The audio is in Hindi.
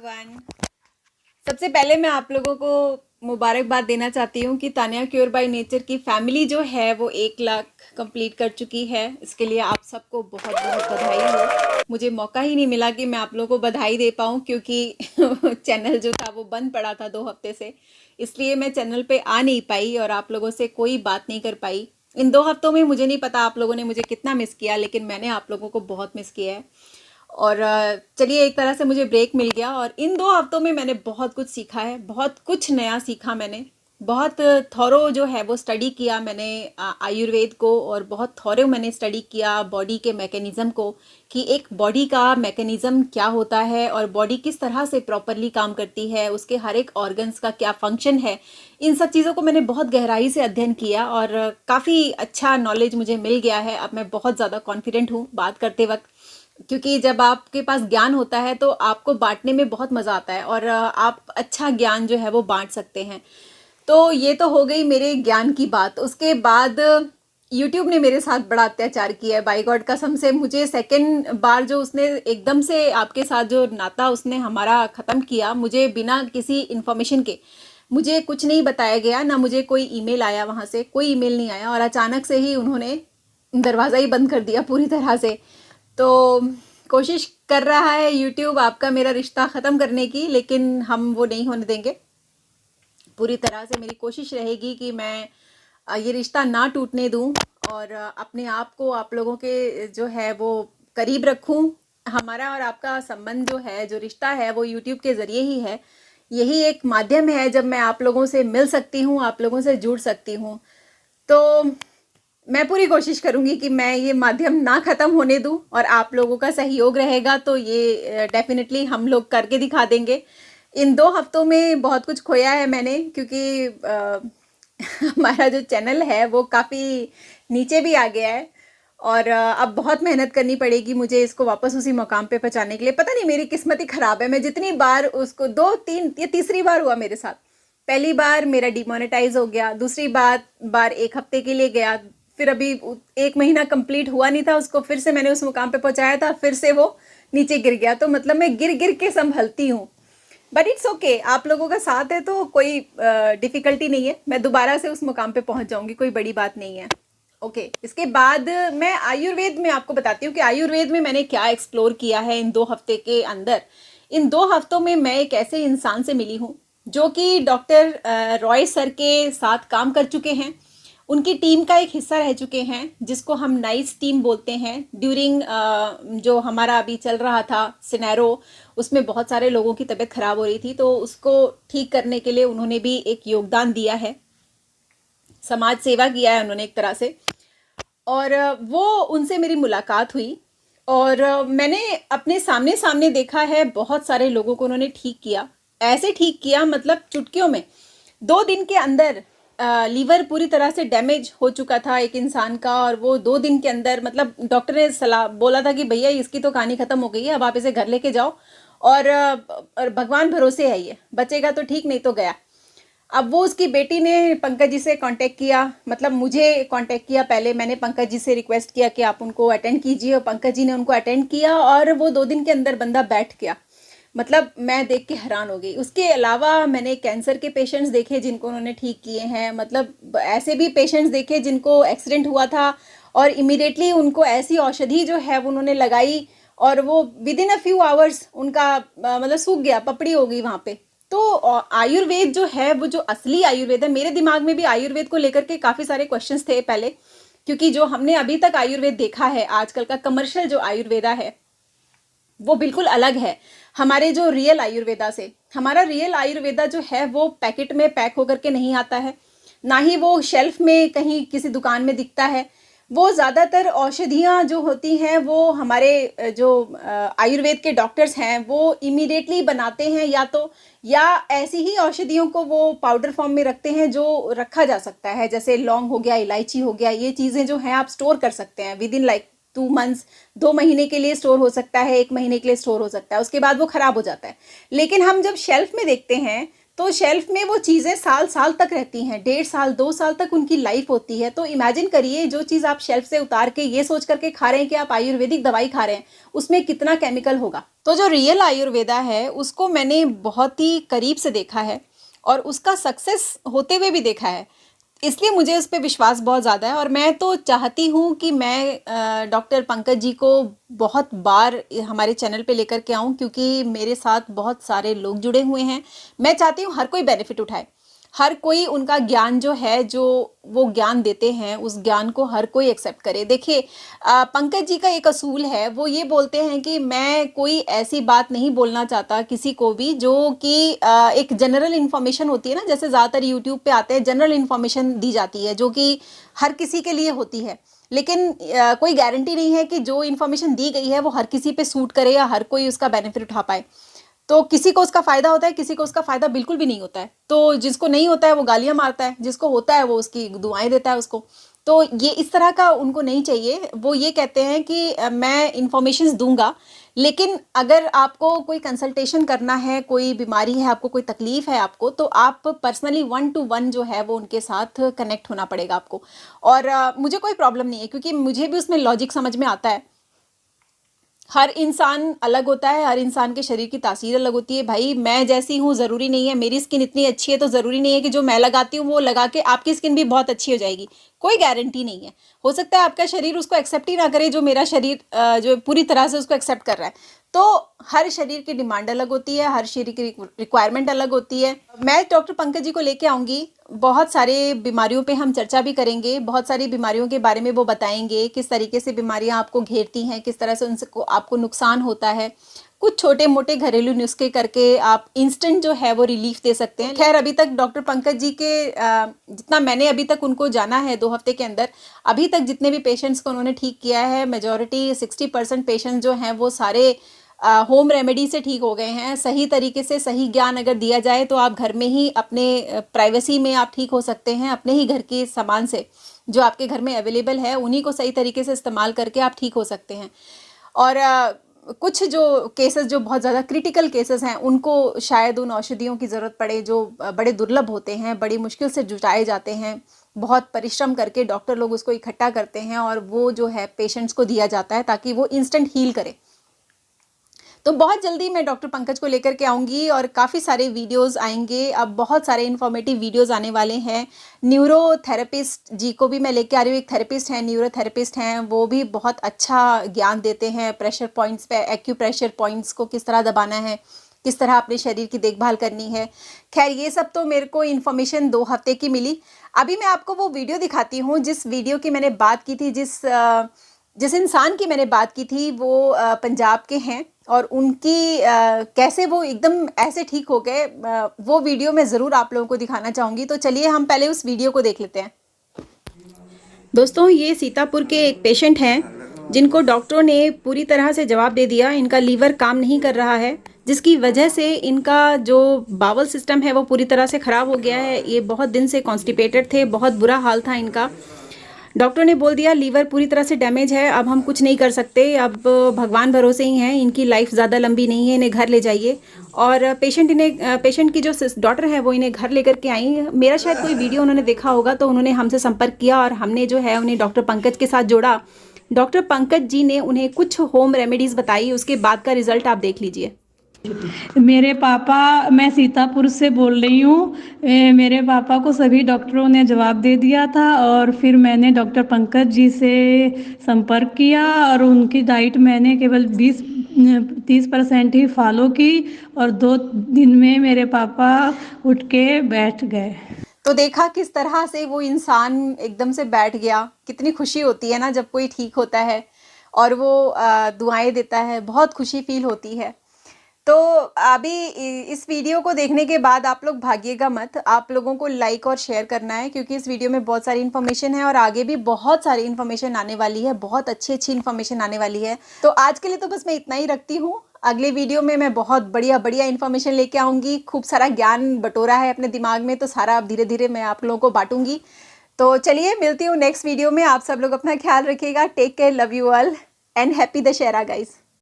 एवरीवन। सबसे पहले मैं आप लोगों को मुबारकबाद देना चाहती हूँ कि तानिया क्योर बाय नेचर की फैमिली जो है वो 1 लाख कंप्लीट कर चुकी है। इसके लिए आप सबको बहुत बहुत बधाई हो। मुझे मौका ही नहीं मिला कि मैं आप लोगों को बधाई दे पाऊँ, क्योंकि चैनल जो था वो बंद पड़ा था 2 हफ्ते से, इसलिए मैं चैनल पे आ नहीं पाई और आप लोगों से कोई बात नहीं कर पाई। इन 2 हफ्तों में मुझे नहीं पता आप लोगों ने मुझे कितना मिस किया, लेकिन मैंने आप लोगों को बहुत मिस किया है। और चलिए, एक तरह से मुझे ब्रेक मिल गया और इन 2 हफ्तों में मैंने बहुत कुछ सीखा है, बहुत कुछ नया सीखा मैंने। बहुत थॉरो जो है वो स्टडी किया मैंने आयुर्वेद को, और बहुत थॉरो मैंने स्टडी किया बॉडी के मैकेनिज़्म को, कि एक बॉडी का मैकेनिज़्म क्या होता है और बॉडी किस तरह से प्रॉपरली काम करती है, उसके हर एक ऑर्गन्स का क्या फंक्शन है। इन सब चीज़ों को मैंने बहुत गहराई से अध्ययन किया और काफ़ी अच्छा नॉलेज मुझे मिल गया है। अब मैं बहुत ज़्यादा कॉन्फिडेंट हूँ बात करते वक्त, क्योंकि जब आपके पास ज्ञान होता है तो आपको बांटने में बहुत मज़ा आता है और आप अच्छा ज्ञान जो है वो बांट सकते हैं। तो ये तो हो गई मेरे ज्ञान की बात। उसके बाद यूट्यूब ने मेरे साथ बड़ा अत्याचार किया है, बाई गॉड कसम से। मुझे सेकंड बार जो उसने एकदम से आपके साथ जो नाता उसने हमारा ख़त्म किया, मुझे बिना किसी इन्फॉर्मेशन के, मुझे कुछ नहीं बताया गया, ना मुझे कोई ईमेल आया, वहाँ से कोई ईमेल नहीं आया, और अचानक से ही उन्होंने दरवाज़ा ही बंद कर दिया पूरी तरह से। तो कोशिश कर रहा है यूट्यूब आपका मेरा रिश्ता ख़त्म करने की, लेकिन हम वो नहीं होने देंगे। पूरी तरह से मेरी कोशिश रहेगी कि मैं ये रिश्ता ना टूटने दूं और अपने आप को आप लोगों के जो है वो करीब रखूं। हमारा और आपका संबंध जो है, जो रिश्ता है, वो यूट्यूब के ज़रिए ही है। यही एक माध्यम है जब मैं आप लोगों से मिल सकती हूँ, आप लोगों से जुड़ सकती हूँ। तो मैं पूरी कोशिश करूंगी कि मैं ये माध्यम ना ख़त्म होने दूं, और आप लोगों का सहयोग रहेगा तो ये डेफिनेटली हम लोग करके दिखा देंगे। इन 2 हफ्तों में बहुत कुछ खोया है मैंने, क्योंकि हमारा जो चैनल है वो काफ़ी नीचे भी आ गया है, और अब बहुत मेहनत करनी पड़ेगी मुझे इसको वापस उसी मुकाम पे पहुंचाने के लिए। पता नहीं मेरी किस्मत ही ख़राब है। मैं जितनी बार उसको, 2 3 ये तीसरी बार हुआ मेरे साथ। पहली बार मेरा डिमोनेटाइज हो गया, दूसरी बार 1 हफ्ते के लिए गया, फिर अभी 1 महीना कंप्लीट हुआ नहीं था उसको, फिर से मैंने उस मुकाम पे पहुंचाया था, फिर से वो नीचे गिर गया। तो मतलब मैं गिर गिर के संभलती हूँ, बट इट्स ओके। आप लोगों का साथ है तो कोई डिफ़िकल्टी नहीं है, मैं दोबारा से उस मुकाम पे पहुंच जाऊंगी, कोई बड़ी बात नहीं है। ओके, इसके बाद मैं आयुर्वेद में आपको बताती हूँ कि आयुर्वेद में मैंने क्या एक्सप्लोर किया है इन 2 हफ्ते के अंदर। इन 2 हफ्तों में मैं एक ऐसे इंसान से मिली हूँ जो कि डॉक्टर रॉय सर के साथ काम कर चुके हैं, उनकी टीम का एक हिस्सा रह चुके हैं, जिसको हम नाइस टीम बोलते हैं। ड्यूरिंग जो हमारा अभी चल रहा था सिनेरो, उसमें बहुत सारे लोगों की तबीयत खराब हो रही थी, तो उसको ठीक करने के लिए उन्होंने भी एक योगदान दिया है, समाज सेवा किया है उन्होंने एक तरह से। और वो उनसे मेरी मुलाकात हुई, और मैंने अपने सामने सामने देखा है बहुत सारे लोगों को उन्होंने ठीक किया। ऐसे ठीक किया मतलब चुटकियों में। 2 दिन के अंदर लीवर पूरी तरह से डैमेज हो चुका था एक इंसान का, और वो 2 दिन के अंदर, मतलब डॉक्टर ने सलाह बोला था कि भैया इसकी तो कहानी ख़त्म हो गई है, अब आप इसे घर लेके जाओ, और भगवान भरोसे है, ये बचेगा तो ठीक, नहीं तो गया। अब वो उसकी बेटी ने पंकज जी से कांटेक्ट किया, मतलब मुझे कांटेक्ट किया पहले। मैंने पंकज जी से रिक्वेस्ट किया कि आप उनको अटेंड कीजिए, और पंकज जी ने उनको अटेंड किया, और वो 2 दिन के अंदर बंदा बैठ गया। मतलब मैं देख के हैरान हो गई। उसके अलावा मैंने कैंसर के पेशेंट्स देखे जिनको उन्होंने ठीक किए हैं, मतलब ऐसे भी पेशेंट्स देखे जिनको एक्सीडेंट हुआ था और इमीडिएटली उनको ऐसी औषधि जो है वो उन्होंने लगाई, और वो with in a few hours उनका मतलब सूख गया, पपड़ी हो गई वहाँ पे। तो आयुर्वेद जो है वो जो असली आयुर्वेद है, मेरे दिमाग में भी आयुर्वेद को लेकर के काफ़ी सारे क्वेश्चंस थे पहले, क्योंकि जो हमने अभी तक आयुर्वेद देखा है, आजकल का कमर्शियल जो आयुर्वेदा है वो बिल्कुल अलग है हमारे जो रियल आयुर्वेदा से। हमारा रियल आयुर्वेदा जो है वो पैकेट में पैक होकर के नहीं आता है, ना ही वो शेल्फ में कहीं किसी दुकान में दिखता है। वो ज़्यादातर औषधियाँ जो होती हैं वो हमारे जो आयुर्वेद के डॉक्टर्स हैं वो इमीडिएटली बनाते हैं, या ऐसी ही औषधियों को वो पाउडर फॉर्म में रखते हैं जो रखा जा सकता है, जैसे लौंग हो गया, इलायची हो गया। ये चीज़ें जो हैं आप स्टोर कर सकते हैं विद इन लाइक 2 मंथ्स, 2 महीने के लिए स्टोर हो सकता है, 1 महीने के लिए स्टोर हो सकता है, उसके बाद वो खराब हो जाता है। लेकिन हम जब शेल्फ में देखते हैं तो शेल्फ में वो चीज़ें साल साल तक रहती हैं, 1.5 साल 2 साल तक उनकी लाइफ होती है। तो इमेजिन करिए, जो चीज़ आप शेल्फ से उतार के ये सोच करके खा रहे हैं कि आप आयुर्वेदिक दवाई खा रहे हैं, उसमें कितना केमिकल होगा। तो जो रियल आयुर्वेदा है उसको मैंने बहुत ही करीब से देखा है और उसका सक्सेस होते हुए भी देखा है, इसलिए मुझे उस पर विश्वास बहुत ज़्यादा है। और मैं तो चाहती हूँ कि मैं डॉक्टर पंकज जी को बहुत बार हमारे चैनल पे लेकर के आऊँ, क्योंकि मेरे साथ बहुत सारे लोग जुड़े हुए हैं। मैं चाहती हूँ हर कोई बेनिफिट उठाए, हर कोई उनका ज्ञान जो है, जो वो ज्ञान देते हैं, उस ज्ञान को हर कोई एक्सेप्ट करे। देखिए पंकज जी का एक असूल है, वो ये बोलते हैं कि मैं कोई ऐसी बात नहीं बोलना चाहता किसी को भी जो कि एक जनरल इन्फॉर्मेशन होती है ना, जैसे ज़्यादातर यूट्यूब पे आते हैं जनरल इन्फॉर्मेशन दी जाती है जो कि हर किसी के लिए होती है, लेकिन कोई गारंटी नहीं है कि जो इन्फॉर्मेशन दी गई है वो हर किसी पे सूट करे या हर कोई उसका बेनिफिट उठा पाए। तो किसी को उसका फ़ायदा होता है, किसी को उसका फ़ायदा बिल्कुल भी नहीं होता है। तो जिसको नहीं होता है वो गालियाँ मारता है, जिसको होता है वो उसकी दुआएं देता है उसको। तो ये इस तरह का उनको नहीं चाहिए। वो ये कहते हैं कि मैं इन्फॉर्मेशंस दूंगा, लेकिन अगर आपको कोई कंसल्टेशन करना है, कोई बीमारी है आपको, कोई तकलीफ़ है आपको, तो आप पर्सनली 1 to 1 जो है वो उनके साथ कनेक्ट होना पड़ेगा आपको। और मुझे कोई प्रॉब्लम नहीं है, क्योंकि मुझे भी उसमें लॉजिक समझ में आता है। हर इंसान अलग होता है, हर इंसान के शरीर की तासीर अलग होती है। भाई मैं जैसी हूँ ज़रूरी नहीं है, मेरी स्किन इतनी अच्छी है तो ज़रूरी नहीं है कि जो मैं लगाती हूँ वो लगा के आपकी स्किन भी बहुत अच्छी हो जाएगी। कोई गारंटी नहीं है। हो सकता है आपका शरीर उसको एक्सेप्ट ही ना करे जो मेरा शरीर जो पूरी तरह से उसको एक्सेप्ट कर रहा है। तो हर शरीर की डिमांड अलग होती है, हर शरीर की रिक्वायरमेंट अलग होती है। मैं डॉक्टर पंकज जी को लेके आऊँगी, बहुत सारे बीमारियों पे हम चर्चा भी करेंगे, बहुत सारी बीमारियों के बारे में वो बताएंगे, किस तरीके से बीमारियां आपको घेरती हैं, किस तरह से उनसे आपको नुकसान होता है। कुछ छोटे मोटे घरेलू नुस्खे करके आप इंस्टेंट जो है वो रिलीफ दे सकते हैं। खैर अभी तक डॉक्टर पंकज जी के जितना मैंने अभी तक उनको जाना है 2 हफ्ते के अंदर, अभी तक जितने भी पेशेंट्स को उन्होंने ठीक किया है, मेजॉरिटी 60% पेशेंट्स जो हैं वो सारे होम रेमेडी से ठीक हो गए हैं। सही तरीके से सही ज्ञान अगर दिया जाए तो आप घर में ही अपने प्राइवेसी में आप ठीक हो सकते हैं। अपने ही घर के सामान से जो आपके घर में अवेलेबल है उन्हीं को सही तरीके से इस्तेमाल करके आप ठीक हो सकते हैं। और कुछ जो केसेस जो बहुत ज़्यादा क्रिटिकल केसेस हैं उनको शायद उन औषधियों की ज़रूरत पड़े जो बड़े दुर्लभ होते हैं, बड़ी मुश्किल से जुटाए जाते हैं, बहुत परिश्रम करके डॉक्टर लोग उसको इकट्ठा करते हैं और वो जो है पेशेंट्स को दिया जाता है ताकि वो इंस्टेंट हील करे। तो बहुत जल्दी मैं डॉक्टर पंकज को लेकर के आऊँगी और काफ़ी सारे वीडियोस आएंगे। अब बहुत सारे इन्फॉर्मेटिव वीडियोस आने वाले हैं। न्यूरोथेरेपिस्ट जी को भी मैं लेके आ रही हूँ। एक थेरेपिस्ट हैं, न्यूरोथेरेपिस्ट हैं, वो भी बहुत अच्छा ज्ञान देते हैं प्रेशर पॉइंट्स पे, एक्यूप्रेशर पॉइंट्स को किस तरह दबाना है, किस तरह अपने शरीर की देखभाल करनी है। खैर ये सब तो मेरे को इन्फॉर्मेशन 2 हफ्ते की मिली। अभी मैं आपको वो वीडियो दिखाती हूँ जिस वीडियो की मैंने बात की थी, जिस इंसान की मैंने बात की थी वो पंजाब के हैं और उनकी कैसे वो एकदम ऐसे ठीक हो गए, वो वीडियो मैं ज़रूर आप लोगों को दिखाना चाहूँगी। तो चलिए हम पहले उस वीडियो को देख लेते हैं। दोस्तों ये सीतापुर के एक पेशेंट हैं जिनको डॉक्टरों ने पूरी तरह से जवाब दे दिया, इनका लीवर काम नहीं कर रहा है, जिसकी वजह से इनका जो बावल सिस्टम है वो पूरी तरह से ख़राब हो गया है। ये बहुत दिन से कॉन्स्टिपेटेड थे, बहुत बुरा हाल था इनका। डॉक्टर ने बोल दिया लीवर पूरी तरह से डैमेज है, अब हम कुछ नहीं कर सकते, अब भगवान भरोसे ही हैं, इनकी लाइफ ज़्यादा लंबी नहीं है, इन्हें घर ले जाइए। और पेशेंट की जो डॉटर है वो इन्हें घर लेकर के आई। मेरा शायद कोई वीडियो उन्होंने देखा होगा तो उन्होंने हमसे संपर्क किया और हमने जो है उन्हें डॉक्टर पंकज के साथ जोड़ा। डॉक्टर पंकज जी ने उन्हें कुछ होम रेमेडीज़ बताई, उसके बाद का रिजल्ट आप देख लीजिए। मेरे पापा, मैं सीतापुर से बोल रही हूँ। मेरे पापा को सभी डॉक्टरों ने जवाब दे दिया था और फिर मैंने डॉक्टर पंकज जी से संपर्क किया और उनकी डाइट मैंने केवल 30% ही फॉलो की और 2 दिन में मेरे पापा उठ के बैठ गए। तो देखा किस तरह से वो इंसान एकदम से बैठ गया। कितनी खुशी होती है ना जब कोई ठीक होता है और वो दुआएं देता है, बहुत खुशी फील होती है। तो अभी इस वीडियो को देखने के बाद आप लोग भागिएगा मत, आप लोगों को लाइक और शेयर करना है क्योंकि इस वीडियो में बहुत सारी इन्फॉर्मेशन है और आगे भी बहुत सारी इन्फॉर्मेशन आने वाली है, बहुत अच्छी इन्फॉर्मेशन आने वाली है। तो आज के लिए तो बस मैं इतना ही रखती हूँ। अगले वीडियो में मैं बहुत बढ़िया इन्फॉर्मेशन लेके आऊँगी। खूब सारा ज्ञान बटोरा है अपने दिमाग में, तो सारा अब धीरे धीरे मैं आप लोगों को बांटूंगी। तो चलिए मिलती हूँ नेक्स्ट वीडियो में। आप सब लोग अपना ख्याल रखिएगा। Take care, love you all and happy Dussehra guys.